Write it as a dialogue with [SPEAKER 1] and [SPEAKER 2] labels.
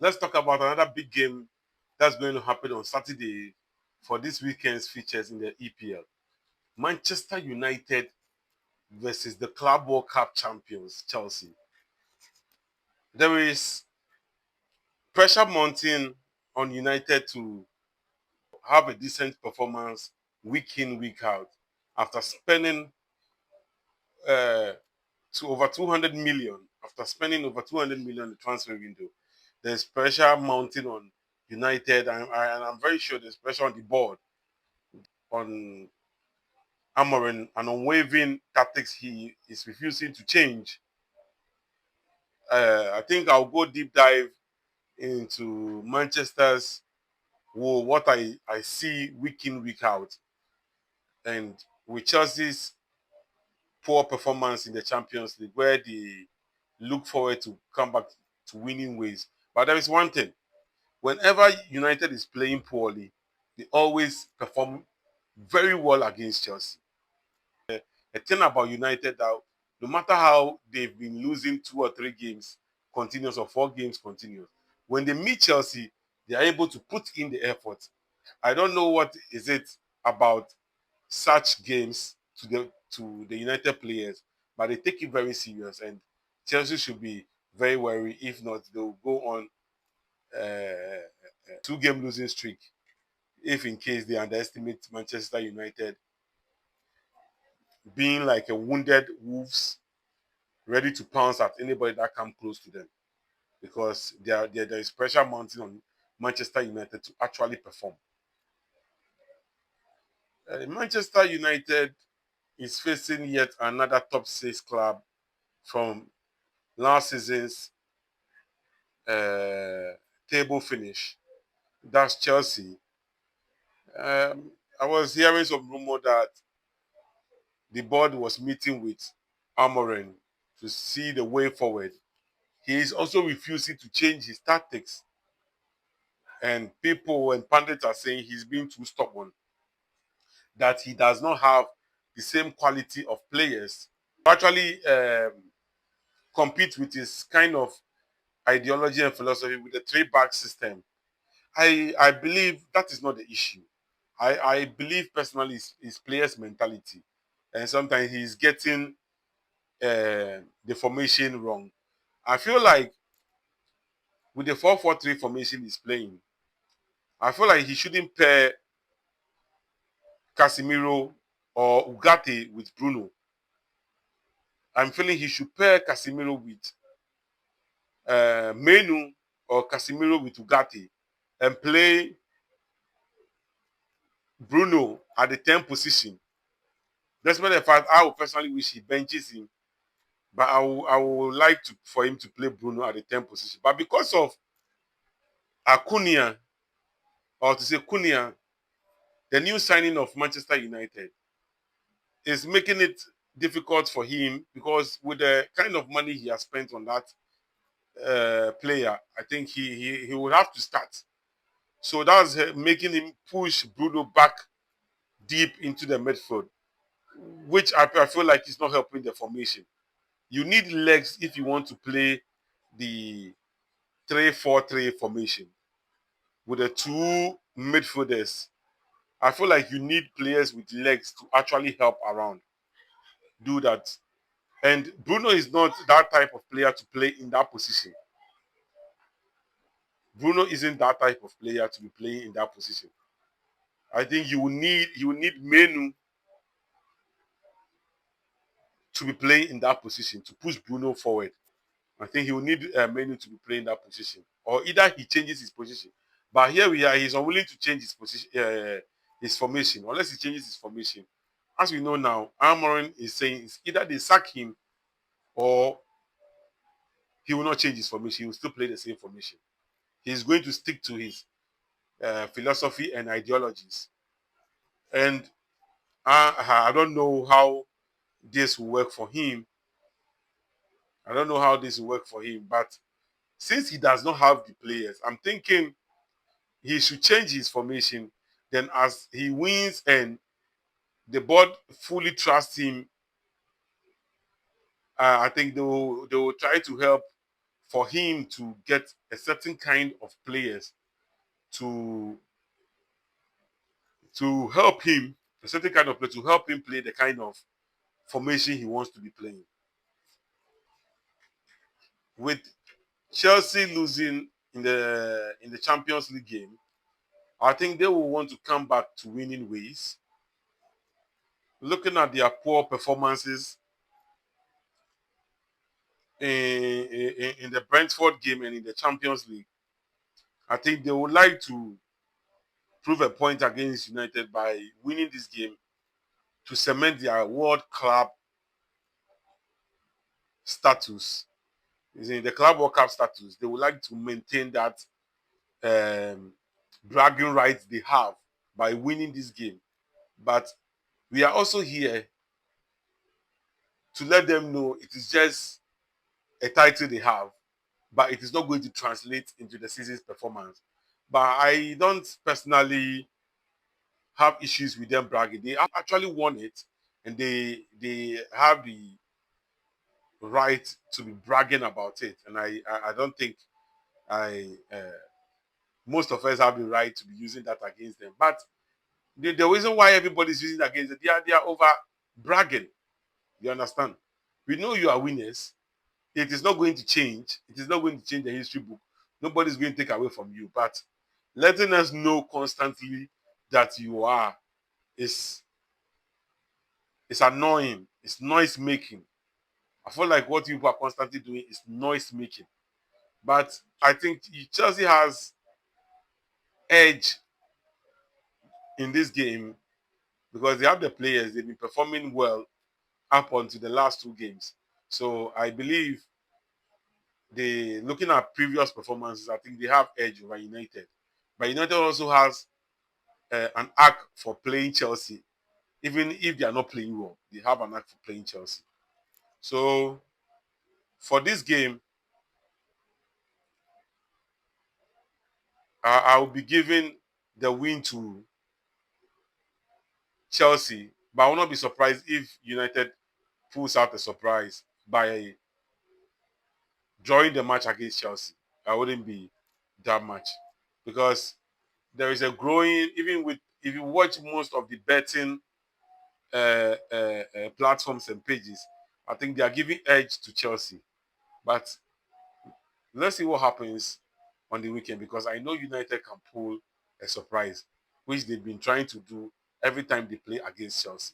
[SPEAKER 1] let's talk about another big game that's going to happen on Saturday for this weekend's features in the EPL. Manchester United versus the Club World Cup champions, Chelsea. There is pressure mounting on United to have a decent performance week in, week out after spending to over 200 million, after spending over 200 million in the transfer window. There's pressure mounting on United, and I'm very sure there's pressure on the board, on Amorim, and unwavering tactics he is refusing to change. I think I'll go deep dive into Manchester's what I see week in, week out, and with Chelsea's poor performance in the Champions League, where they look forward to come back to winning ways. But there is one thing: whenever United is playing poorly, they always perform very well against Chelsea. A thing about United that no matter how they've been losing 2 or 3 games continuous or 4 games continuous, when they meet Chelsea, they are able to put in the effort. I don't know what is it about such games to the United players, but they take it very serious, and Chelsea should be very wary. If not, they'll go on a 2-game losing streak if in case they underestimate Manchester United being like a wounded wolves ready to pounce at anybody that comes close to them, because there is pressure mounting on Manchester United to actually perform. Manchester United is facing yet another top 6 club from last season's table finish. That's Chelsea. I was hearing some rumor that the board was meeting with Amorim to see the way forward. He is also refusing to change his tactics, and people and pundits are saying he's being too stubborn, that he does not have the same quality of players to actually compete with his kind of ideology and philosophy with the 3-back system. I believe that is not the issue. I believe personally is players' mentality, and sometimes he's getting the formation wrong. I feel like with the 4-4-3 formation he's playing, I feel like he shouldn't pair Casemiro or Ugarte with Bruno. I'm feeling he should pair Casemiro with Menu or Casemiro with Ugarte and play Bruno at the 10 position. Despite the fact I would personally wish he benches him, but I would like for him to play Bruno at the 10 position. But because of Acuna, or to say Cunha, the new signing of Manchester United, is making it difficult for him, because with the kind of money he has spent on that player, I think he would have to start. So that's making him push Bruno back deep into the midfield, which I feel like is not helping the formation. You need legs if you want to play the 3-4-3 formation with the 2 midfielders. I feel like you need players with legs to actually help around, do that. And Bruno is not that type of player to play in that position. Bruno isn't that type of player to be playing in that position. I think you will need Menu to be playing in that position to push Bruno forward. I think he will need Menu to be playing that position, or either he changes his position. But here we are, he's unwilling to change his position, his formation, unless he changes his formation. As we know now, Amorim is saying it's either they sack him or he will not change his formation. He will still play the same formation. He's going to stick to his philosophy and ideologies. And I don't know how this will work for him. I don't know how this will work for him. But since he does not have the players, I'm thinking he should change his formation. Then as he wins and the board fully trusts him, I think they will try to help for him to get a certain kind of players to help him, a certain kind of play to help him play the kind of formation he wants to be playing. With Chelsea losing in the Champions League game, I think they will want to come back to winning ways. Looking at their poor performances in the Brentford game and in the Champions League, I think they would like to prove a point against United by winning this game to cement their World Club status. In the Club World Cup status, they would like to maintain that um, bragging rights they have by winning this game. But we are also here to let them know it is just a title they have, but it is not going to translate into the season's performance. But I don't personally have issues with them bragging. They have actually won it, and they have the right to be bragging about it. And I don't think I most of us have the right to be using that against them. But the reason why everybody's using it against them, they are over bragging. You understand? We know you are winners. It is not going to change. It is not going to change the history book. Nobody's going to take away from you. But letting us know constantly that you are is annoying. It's noise making. I feel like what people are constantly doing is noise making. But I think Chelsea has edge in this game because they have the players. They've been performing well up until the last two games. So I believe they, looking at previous performances, I think they have edge over United. But United also has an act for playing Chelsea, even if they are not playing well. They have an act for playing Chelsea. So for this game, I will be giving the win to Chelsea, but I will not be surprised if United pulls out a surprise by drawing the match against Chelsea. I wouldn't be that much because there is a growing, even with, if you watch most of the betting platforms and pages, I think they are giving edge to Chelsea. But let's see what happens on the weekend because I know United can pull a surprise, which they've been trying to do every time they play against Chelsea.